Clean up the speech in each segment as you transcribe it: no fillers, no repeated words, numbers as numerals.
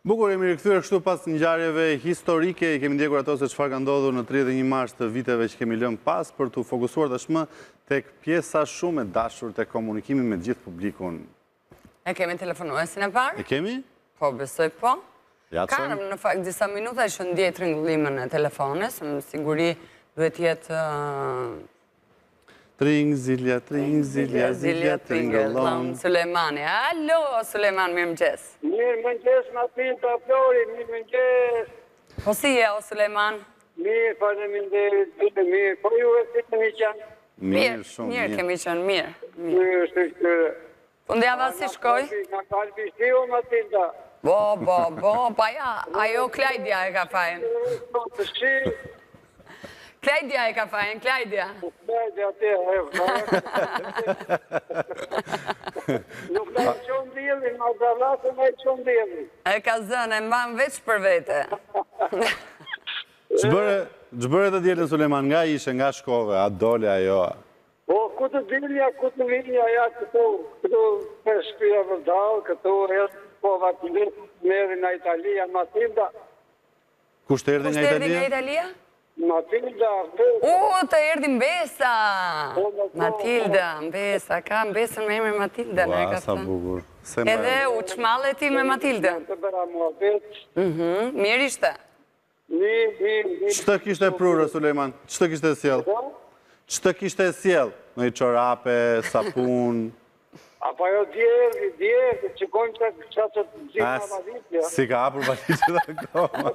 Bukur, jemi rikthyer kështu pas ngjarjeve historike, kemi ndjekur ato se çfarë ka ndodhur në 31 mars të viteve që kemi lënë pas për të fokusuar tashmë tek pjesa shumë e dashur tek komunikimi me gjithë publikun. E kemi telefonuesin e parë? E kemi? Po, besoj po. Ja, Kam në fakt disa minuta që ndjej rrëngullimin e telefones, më siguri duhet jetë Tring, zilja, tringëllon. Sulejmani. Alo, Sulejman, mirëmëngjes. Mirëmëngjes, Matilda Flori, mirëmëngjes. Po si je, o Sulejman? Mirë, faleminderit, mirë. Po ju e si të një qanë? Mirë, shumë mirë. Mirë, kemi qenë mirë. Mirë, shkërë. Fundjava si shkoj? Nga kalbi shtiu, Matilda. Pa ja, ajo Klajdia e ka fajnë. Klajdia e ka fajnë, Klajdia. Klajdia te, Nuk da qënë djeli, ma zavlasë me qënë djeli. E ka zënë, e mban veç për vete. Ç'bëre të dielën Sulejman, nga ishe, nga shkove, a dole ajo? Po, ku të dilja, ku të vinja, ja këtu për shpia vërdal, këtu po vatilit, meri në Italia, Matilda. Kusht erdhi nga Italia? Matilda, të erdi Mbesa. Matilda, Mbesa, ka Mbesën me emër Matilda. Ua, sa bukur. Edhe u çmalle ti me Matilda. të bëra mua vetë. Mirë ishte. Mirë. Ç'të kishte prurë, Sulejman? Ç'të kishte sjell? Ç'të kishte sjell? Në çorape, sapun. Apo jo djerë, që kojnë që të gjitha valizja. Si ka hapur valizjet akoma.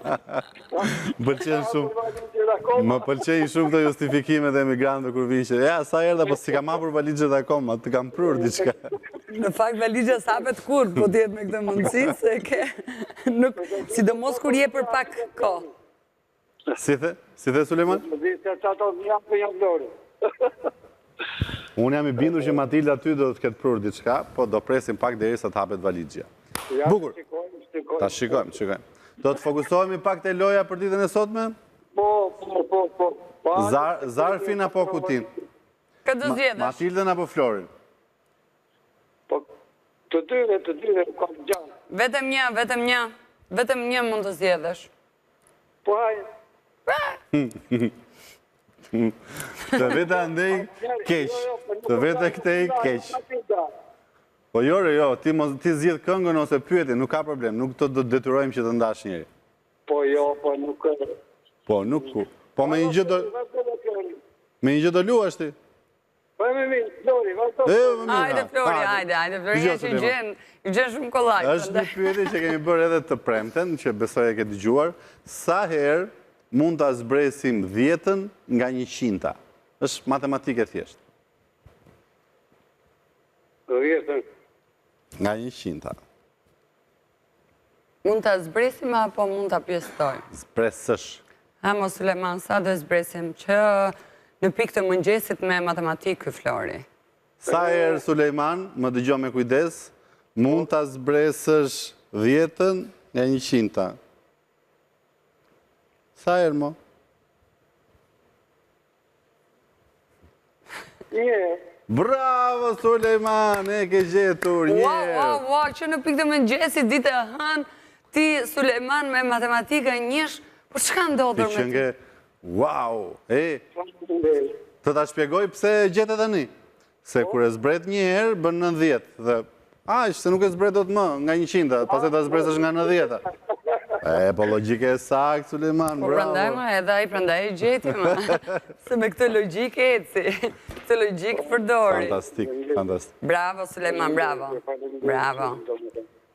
Më pëlqejnë shumë të justifikimet e emigrantëve kur vinë që ja, sa erdha, po si kam hapur valizjet akoma, të kam prurë diçka. Në fakt valizja s'hapet kur, po t'jetë me këtë mundësi, se ke... Sidomos kur je për pak kohë. Si the, Sulejman? Unë jam i bindur që Matilda ty do të ketë prurë diçka, po do presim pak derisa të hapet valizja. Bukur. Ta shikojmë. Do të fokusohemi pak te loja për ditën e sotme? Po. Zarfin apo kutin? Këtë do zgjedhësh? Matildën apo Florin? Po, të dyre, kam gjanë. Vetëm një mund të zgjedhësh. Po, hajë. Të vete andej keq. Të vete këtej keq. Po jo, ti zgjidh këngën ose pyetje, nuk ka problem, nuk të detyrojmë që të ndash njëri. Po jo, po nuk... Po nuk ku. Po me një gjë do luash ti? Po me mi, Flori, vazhdo. Hajde Flori, një që gjenë shumë kollaj. Është një pyetje që kemi bërë edhe të premten, që besoj e ke dëgjuar, sa herë mund të zbresim 10 nga 100-ta. Është matematike thjesht. 10 nga 100-ta. Mund të zbresim apo mund të pjestojmë? Zbresësh. Mo Sulejman, sa dhe zbresim që në pikë të mëngjesit me matematikë Flori? Sa herë, Sulejman, më dëgjoj me kujdes, mund të zbresësh 10 nga 100-ta. Sa herë, mo? Një. Bravo, Sulejman, e ke gjetur, një. Wow, që në pikë të mëngjesit, ditë e hënë, ti, Sulejman, me matematika njësh, por çka ndodhur me ti? Wow, të ta shpjegoj pse gjetë tani. Se kur e zbret një herë, bën 90. Dhe, se nuk e zbret do të më, nga 100, pas e ta zbretësh nga 90. Po logike e sakt, Sulejman, bravo. Po prandaj ma, edhe ai prandaj e gjeti ma. Se me këtë logike eci, këtë logike përdori. Fantastik. Bravo, Sulejman, bravo.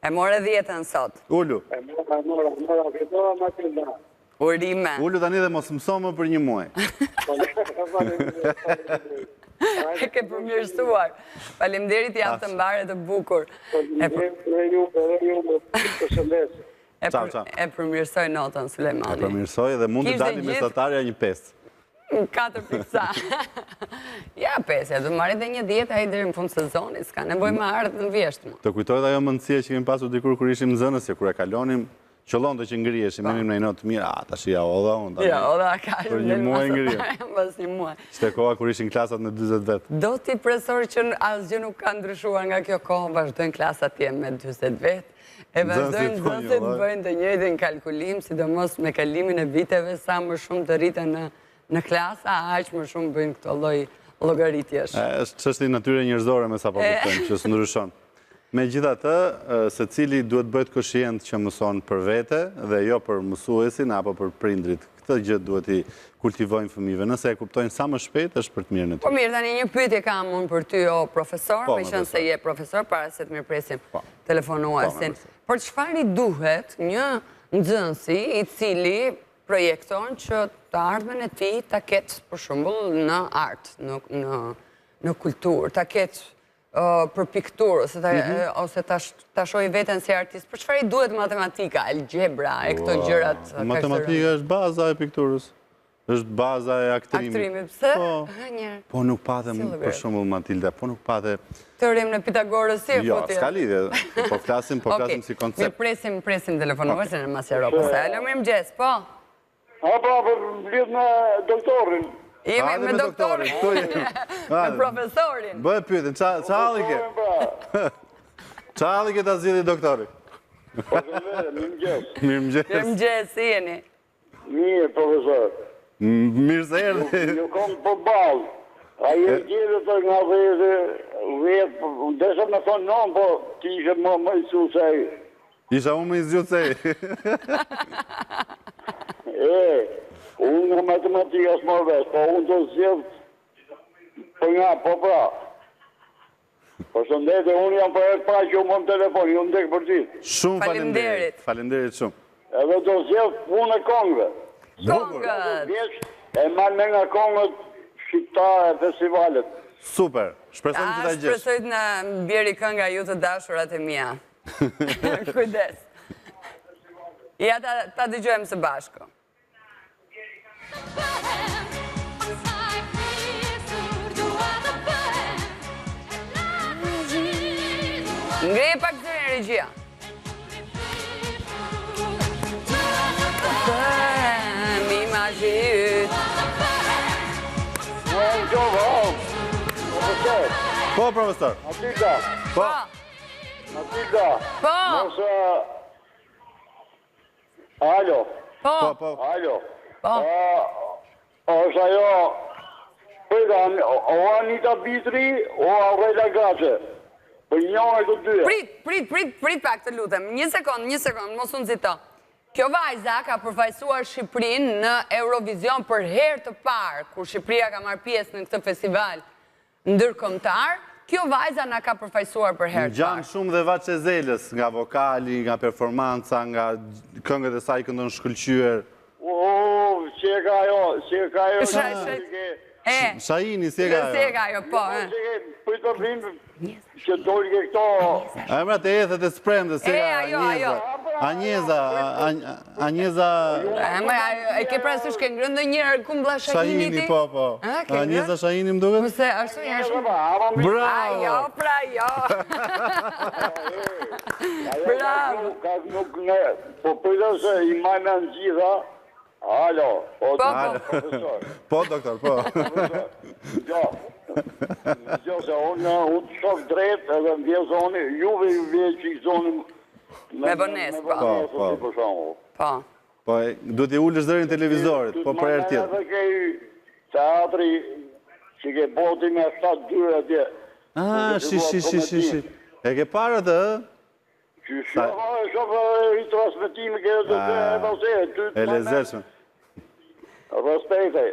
E more 10 sot. Ullu. E mora, fitoa Matilda. Urime. Ullu tani dhe mos mëso më për 1 muaj. E ke përmirësuar. Faleminderit, jam të mbarë të bukur. E përmirësoj notën, Sulejmani. E përmirësoj dhe mund të dali mesatarja një 5. 4 pizza. Ja 5, do marrë dhe një 10 ai deri në fund sezonit, s'ka nevojë me ardhë në vjeshtmë. Të kujtohet ajo mendësia që kemi pasur dikur kur ishim nxënës, kur e kalonim qëllon të që ngriheshi, me një notë mirë, ta shi ja, o dhe unë. Ja, o dhe ka Për një muaj ngrihem. Pas një muaj. Shte koha kur ishin klasat në 20 vetë. Do t'i presor që asgjë nuk ka ndryshuar nga kjo kohë, vazhdojnë klasat jem me 20 vetë, e vazhdojnë nxënësit bëjnë të njëjtin kalkulim, sidomos me kalimin e viteve, sa më shumë të rritën në klasa, aq më shumë bëjnë këto lloj llogaritjesh. Është çështje natyre njerëzore me sa po kuptojmë, që s'ndryshon. Megjithatë, secili duhet bëhet koshient që mëson për vete dhe jo për mësuesin apo për prindrit. Këtë gjë duhet i kultivojnë fëmijëve. Nëse e kuptojnë sa më shpejt, është për të mirën e tyre. Po mirë, tani një pyetje kam unë për ty, o profesor, me qenë se je profesor, para se të mirëpresim telefonuesin. Por çfarë i duhet një nxënësi i cili projekton që të ardhmen e tij ta ketë për shembull në art, në kulturë, ta ketë për pikturë, ose ta shohë veten si artist, për çfarë i duhet matematika, algebra, e këto gjërat? Matematika është baza e pikturës, është baza e aktrimit. Aktrimit, pse? Po nuk patëm, për shembull Matilda, po nuk patëm... Teorem në Pitagorës, si e Jo, s'ka lidhje, po flasim si koncept. Mirë, presim telefonuesin e Masjaro, pastaj. Alo, mirëmëngjes, po? Po, lidh me doktorin. Jemi me doktorin, me profesorin. Bëhe pyetën, qa halli ke? Qa halli ke ta zgjidhi doktori? Mirëmëngjes. Mirëmëngjes, si jeni? Mirë, profesor. Mirë se erdhi. Ju kom për balë. A je gjithë të nga vetë, desha me thonë non, po ti ishe më i susej. Isha unë më i zgjucej. Unë nga matematika s'ma vesh, po unë të zjedh për nga, po pra. Po shëndete, unë jam për e pra që unë më në telefon, ju në tek për gjithë. Shumë falenderit. Falenderit shumë. Edhe të zjedh punë e kongëve. Kongët! E marrë me nga kongët shqiptare e festivalet. Super, shpresojmë që ta gjesh. Shpresoj të na bjeri kënga ju të dashurat e mia. Kujdes. Ja ta dëgjojmë së bashku. Ngreje pak zërin e regjia. Mi ma zhyt. Po, profesor. Matilda. Po. Matilda. Po. Nëse... Alo. Po. Alo. Po. Është ajo... Përda, o Anita Bitri, o Aurela Gace. Për një e të dyja. Prit pak të lutem. Një sekund, mos unë zito. Kjo vajza ka përfaqësuar Shqipërinë në Eurovision për herë të parë, kur Shqipëria ka marrë pjesë në këtë festival ndërkombëtar. Kjo vajza na ka përfaqësuar për herë të parë. Gjan shumë dhe Vaçezelës, nga vokali, nga performanca, nga këngët e saj këndon shkëlqyer. Si e ka ajo, Shahini, si e ka ajo? Si e ka ajo, po. Për të rinë që dojnë ke këto... Emra të ethet e spremdë, si e ka Anjeza... E ke prasysh ke ngrënë dhe njërë kumbla Shahini ti? Shahini, po. Anjeza Shahini më duket? Mëse, ashtu një shumë. Bravo! Ajo, pra jo. Bravo. Po përdo se i majnë në gjitha... Alo, profesor. Po, doktor, po. Jo, se unë të shok drejt edhe në vje zoni, juve ju vje që i zoni... Me bënes, po. Po. Po, du t'i ullësh dërin televizorit, po për erë tjetë. Edhe kej teatri që ke boti me 7-2 atje. Shi. E ke parë të? Shofë i transmitimi ke të të e lezeshme. Respete.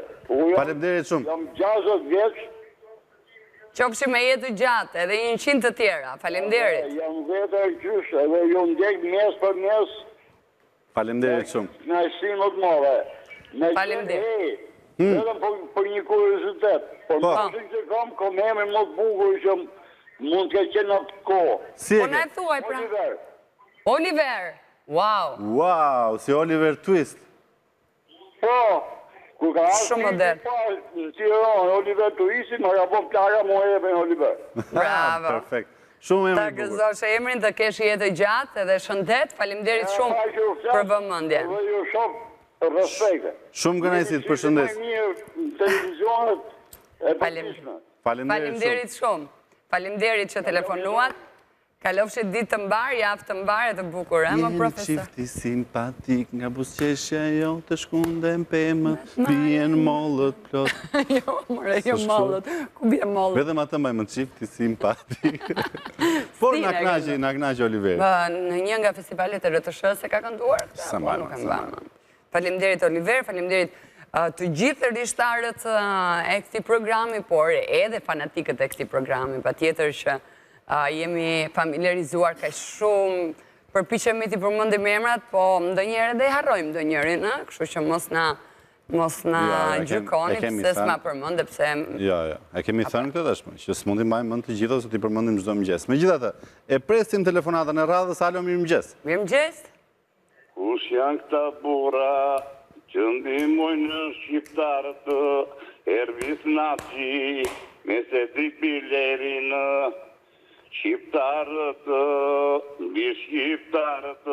Faleminderit shumë. Jam 60 vjeç. Qofshi me jetë gjatë edhe 100 të tjera. Faleminderit. Jam vetë e gjysh edhe ju ndjek mes për mes. Faleminderit shumë. Në shtinë më të madhe. Faleminderit. Vetëm për një kuriozitet. Po në që kam emrin më të bukur që mund të qenë në të kohë. Po në e thuaj pra. Oliver. Wow, si Oliver Twist. Po, ku ka shumë modern. Në Tiranë, Oliver Twist, më ka bon plaka më e me Oliver. Bravo. Perfekt. Shumë Ta emri bukur. gëzosh emrin, të kesh jetë gjatë edhe shëndet. Faleminderit shumë për vëmendjen. Dhe ju shumë respekte. Shumë kënaqësi të përshëndes. Më mirë televizionet e përgjithshme. Faleminderit shumë. Faleminderit që telefonuat. Kalofshit ditë të mbar, javë të mbar e të bukur, më profesor. Qifti simpatik nga busqeshja jo të shkunden pemë, bien mollët plot. Jo, mëre, jo mollët. Ku bje mollët? Vedëm atë mbajmë qifti simpatik. Por na knaqi Oliveri. Në një nga festivalet e RTS se ka kënduar. Sa marrë. Faleminderit Oliver, faleminderit të gjithë rishtarët e këtij programi, por edhe fanatikët e këtij programi, patjetër që jemi familiarizuar ka shumë, përpiqemi t'i përmendim emrat, po ndonjëherë edhe i harrojmë ndonjërin, kështu që mos na gjykoni pse s'ma përmend, pse Jo, e kemi thënë këtë tashmë, që s'mundi mbajmë mend të gjitha ose t'i përmendim çdo mëngjes. Megjithatë, e presim telefonatën e radhës. Alo, mirëmëngjes. Mirëmëngjes. Kush janë këta burra që ndihmojnë shqiptarët, Ervis Naci, me se Tripilerin, shqiptarët, mbi shqiptarët.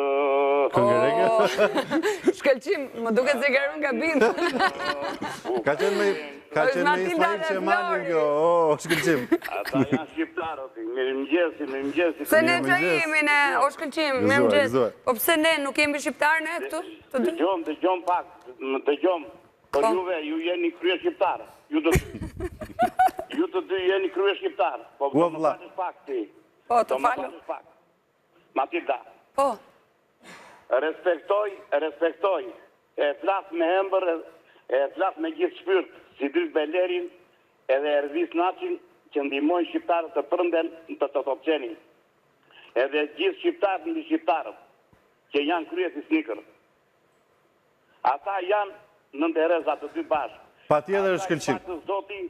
Shkëlqim, më duket se garun gabim. Ka qenë me Ismail Qemali kjo, shkëlqim. Ata janë shqiptarët, mirëmëngjesi. Se ne që jemi ne, o shkëlqim, mirëmëngjes. Po pse ne nuk jemi shqiptarë ne këtu? Dëgjom pak, dëgjom. Po juve, ju jeni krye shqiptarë. Ju të dy jeni krye shqiptarë. Po më falës pak ti. Po, të falë. Matilda. Po. Respektoj. E flas me ëmbër, e flas me gjithë shpirt, si Dryk Belerin edhe Ervis Nacin, që ndihmojnë shqiptarët të prënden të top qenin. Edhe gjithë shqiptarët mbi shqiptarët, që janë krye si snikër. Ata janë në ndereza të dy bashkë. Patjetër shkëlqim. Ata zoti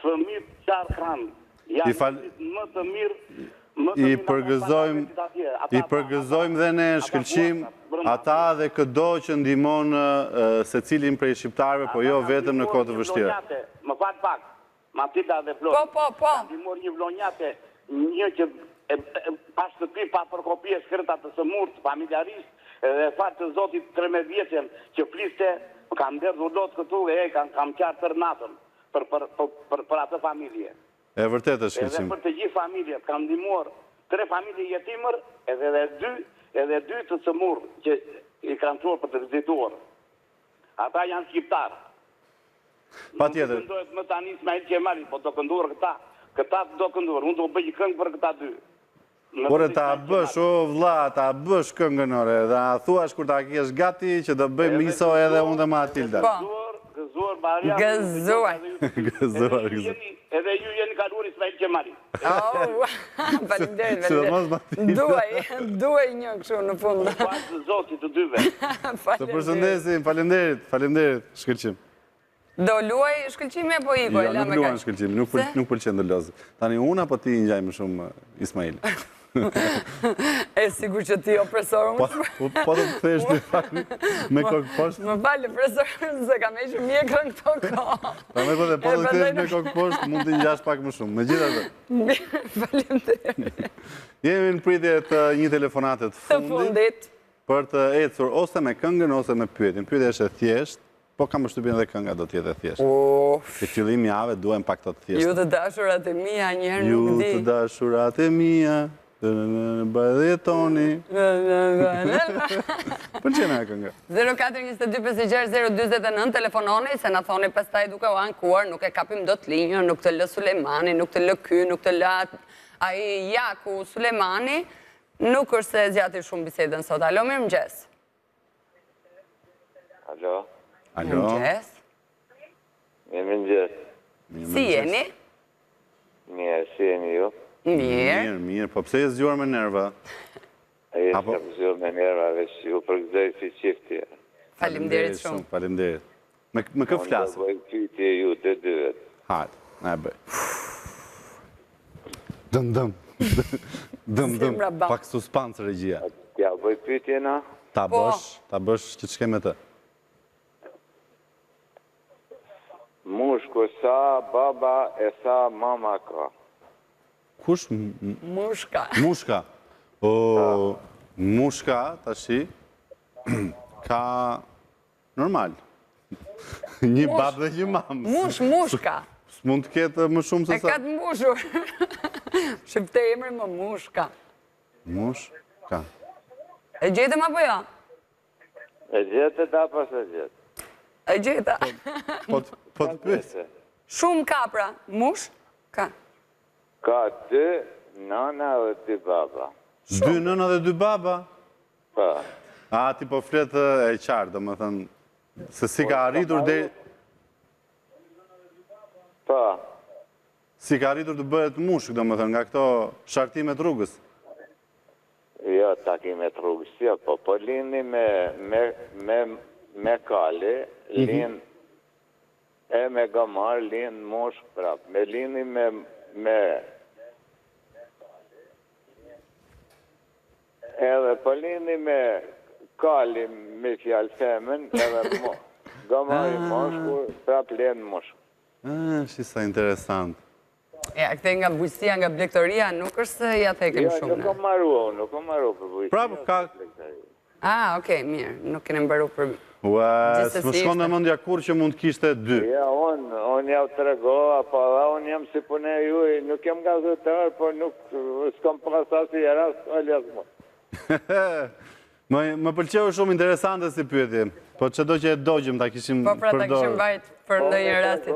fëmijët qarë kanë. Janë më të mirë. I përgëzojmë dhe ne shkëlqim ata dhe këdo që ndihmon secilin prej shqiptarëve, po jo vetëm në kohë të vështira. Më fal pak. Matilda dhe Flor. Po. Ndihmor një vlonjate, një që pas shtëpi pa përkopje shkreta të sëmurt, familjarisht, edhe fat të zotit 13 vjeçën që fliste, kam derdhur lot këtu e kam qartë tër natën për atë familje. E vërtetë është Edhe shkëlqim. për të gjithë familjet, kam ndihmuar 3 familje jetimër, edhe 2 të sëmur që i kanë çuar për të vizituar. Ata janë shqiptarë. Patjetër. Nuk këndohet më tani Ismail Qemali, po do kënduar këta. Këta do kënduar, unë do bëj një këngë për këta 2. Por ta bësh, o vlla, ta bësh këngën ore, dhe a thuash kur ta kesh gati që do bëjmë miso edhe unë dhe Matilda. Gëzuar, Maria. Gëzuar. Edhe ju jeni kaluar Ismail Qemali. Faleminderit. Duaj një kështu në fund. Pas zotit të dyve. Të përshëndesim, faleminderit, shkëlqim. Do luaj shkëlqime po iko? Jo, nuk luan shkëlqim, nuk pëlqen të lozë. Tani unë apo ti ngjaj më shumë Ismail? E sigur që ti opresor unë. Po do të kthesh në fakt me kokë poshtë. Më falë, profesor, se kam hequr mjekën këto kohë. Po do të kthesh me kokë poshtë, mund të ngjash pak më shumë. Megjithatë. Faleminderit. Jemi në pritje të një telefonate të fundit për të ecur ose me këngën ose me pyetjen. Pyetja është e thjeshtë, po kam përshtypjen edhe kënga do të jetë e thjeshtë. Në fillim javë duhen pak të thjeshtë. Ju të dashurat e mia, njëherë nuk di. Ju të dashurat e mia, bëjë toni. Pëlqen ajo kënga. 0422560029 telefononi se na thoni pastaj duke u ankuar, nuk e kapim dot linjën, nuk të lë Sulejmani, nuk të lë ky, nuk të lë ai Jaku Sulejmani, nuk është se zgjati shumë bisedën sot. Alo, mirëmëngjes. Alo. Mirëmëngjes. Mirëmëngjes. Si jeni? Mirë, si jeni ju? Mirë, po pse je zgjuar me nerva? E kam zgjuar me nerva, veç ju përgëzoj si çifti. Faleminderit shumë. Faleminderit. Me kë flas? Do bëj pyetje ju të dyët. Hajde, na e bëj. Dëm. Pak suspans regjia. Ja bëj pyetje na? Ta bësh që të shkem me të. Mushku sa baba e sa mama ka. Kush? Mushka. Mushka. Mushka, tashi, ka normal. Një babë dhe një mamë. Mushka. S'mund të ketë më shumë se E sa. ka të mbushur. Shqipte emri më Mushka. Mushka. E gjetëm apo jo? E gjetë da pas e gjetë. E gjeta. Po të pyesë. Shumë kapra. Mushka. Ka 2 nana dhe 2 baba. 2 nëna dhe 2 baba. Pa. A, ti po fletë e qartë, do më thënë, se si ka arritur dhe... Pa. Si ka arritur të bëhet mushk, do më thënë, nga këto shartimet rrugës. Jo, takimet rrugës, jo, po lini me kali, lin e me gamar, lin mosh prap. Me lini me edhe po lini me kali me fjallë femen, edhe gamar i moshku, prap len moshku. Shi sa interesant. Ja, këte nga bujësia, nga blektoria, nuk është se ja thekem Jo, shumë. nuk o maru për bujësia. Prap, ka... Okej, mirë, nuk kene mbaru për... Ue, Gjithsesi s'më shkon në mendja kur që mund kishte 2. Ja, unë jau të regova, pa dha, unë jam si pune juj, nuk jem gazetar, po nuk s'kom pasasi e rast, aljas më. Më pëlqeu shumë interesante si pyetje, po që do që e dogjëm ta kishim Po pra ta kishim përdorë. bajt për në një rastit.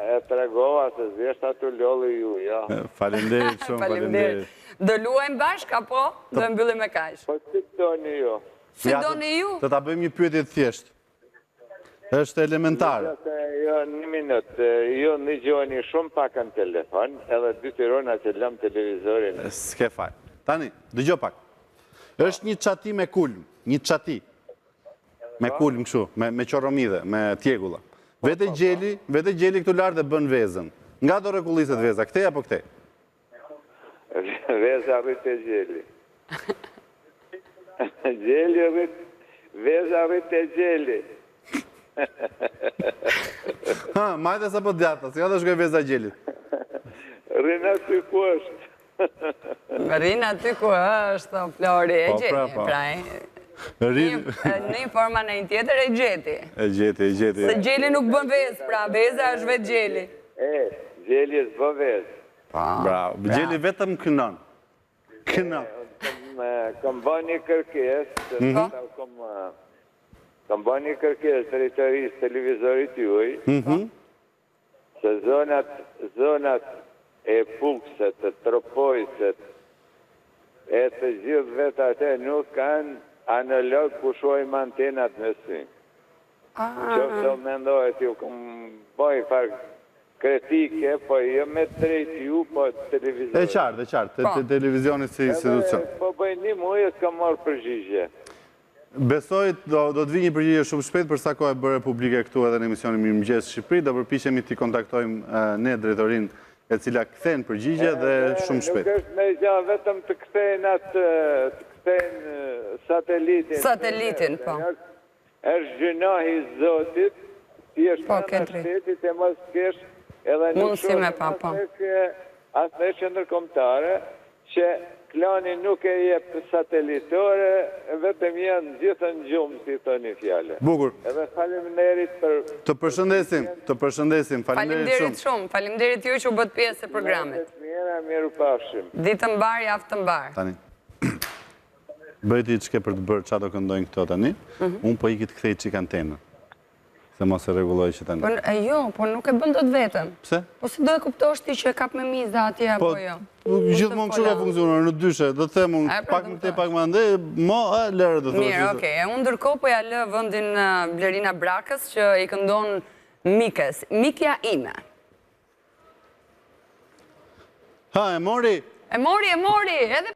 E të regova, se zjeshta të lolli ju, ja. Falenderit shumë, falenderit. Do luajmë bashk, apo do e mbyllim me kaq? Po si të doni ju? Si doni ju? Të ta bëjmë një pyetje të thjeshtë. Është elementare. Jo, 1 minutë, ju në gjoni shumë pak në telefon, edhe 2 tirona që lëm televizorin. S'ke faj. Tani, dëgjoj pak. Është një çati me kulm, një çati. Me kulm kështu, me qoromidhe, me tjegulla. Vete gjeli këtu lart dhe bën vezën. Nga do rrekulliset veza, këtej apo këtej? Veza rrit e gjeli. Gjeli rrit, veza rrit e gjeli. Ha, majte sa po djata, si ka të shkoj veza gjelit. Rina ty ku është. Rina ty ku është, o Flori, e Po, gjeti, po. pra. Në forma në një tjetër e gjeti. E gjeti. Se gjeli nuk bën vezë, pra, veza është vetë gjeli. Gjeli është bë vezë. Bravo, gjeli vetëm kënon. Kënon. Kam bë një kërkes, kam bë një kërkes drejtorisë televizorit juaj, se zonat e pukset, të tropojset, e të gjithë vetë atë nuk kanë analog pushojmë antenat në sy. Që të mendohet ju, kam bëj farë kritike, po jo me drejt ju, po televizorit. E qartë, televizionit si institucion. Po bëj një mujë, s'kam marrë përgjigje. Besoj do të vi një përgjigje shumë shpejt për sa kohë e bërë publike këtu edhe në emisionin Mirëmëngjes Shqipëri, do përpiqemi t'i kontaktojmë ne drejtorin e cila kthen përgjigje dhe shumë shpejt. Nuk është me gja vetëm të kthejnë satelitin. Satelitin, po. është gjënahi zotit, ti është Po, në këndri. shtetit e mos kesh edhe nuk Mundësi me pa, po. asë që ndërkombëtare, që klani nuk e jep të satelitore, vetëm janë gjithë në gjumë, si të një fjale. Bukur. Edhe faleminderit për... Të përshëndesim, faleminderit shumë. Faleminderit ju që u bët pjesë e programit. Miru pafshim. Ditë mbar, javë të mbar. Tani, bëjti që ke për të bërë qa do këndojnë këto tani, unë po i kitë kthej qik antenën, se mos e reguloj që tani. Jo, po nuk e bën dot vetëm. Pse? Po si do e kuptosh ti që e kap me miza atje apo jo? Gjithmonë kështu ka funksionuar në dyshe, do të them unë pak më te pak më ande, lërë do të thosh. Mirë, okej. Unë ndërkohë po ja lë vendin Blerina Brakës që i këndon Mikës, Mikja ime. Ha, e mori? E mori, edhe